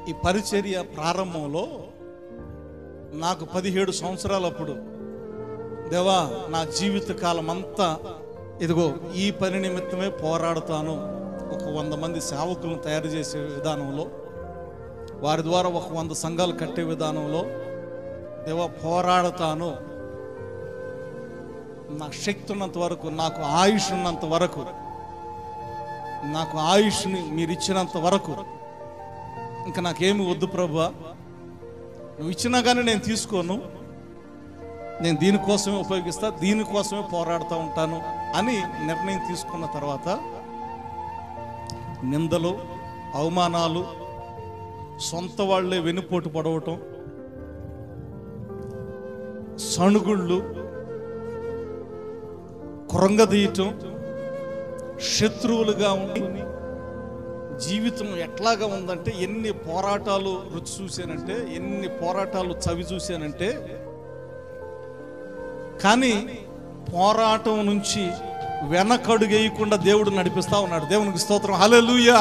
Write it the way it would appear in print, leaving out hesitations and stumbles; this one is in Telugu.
ఈ పరిచర్య ప్రారంభంలో నాకు 17 సంవత్సరాలప్పుడు, దేవా నా జీవిత కాలం అంతా ఇదిగో ఈ పని నిమిత్తమే పోరాడుతాను, ఒక 100 మంది సేవకులను తయారు చేసే విధానంలో, వారి ద్వారా ఒక 100 సంఘాలు కట్టే విధానంలో దేవా పోరాడుతాను, నా శక్తి ఉన్నంత వరకు, నాకు ఆయుష్ ఉన్నంత వరకు, నాకు ఆయుష్ని మీరు ఇచ్చినంత వరకు ఇంకా నాకేమి వద్దు ప్రభువా, నువ్వు ఇచ్చినా కానీ నేను తీసుకోను, నేను దీనికోసమే ఉపయోగిస్తా, దీనికోసమే పోరాడుతూ ఉంటాను అని నిర్ణయం తీసుకున్న తర్వాత నిందలు, అవమానాలు, సొంత వాళ్ళే వెనుపోటు పడవటం, సణుగుళ్ళు, కృంగదీయటం, శత్రువులుగా ఉండి జీవితం ఎట్లాగా ఉందంటే, ఎన్ని పోరాటాలు రుచి చూశానంటే, ఎన్ని పోరాటాలు చవి చూశానంటే, కానీ పోరాటం నుంచి వెనకడుగేయకుండా దేవుడు నడిపిస్తా ఉన్నాడు. దేవునికి స్తోత్రం, హల్లెలూయా.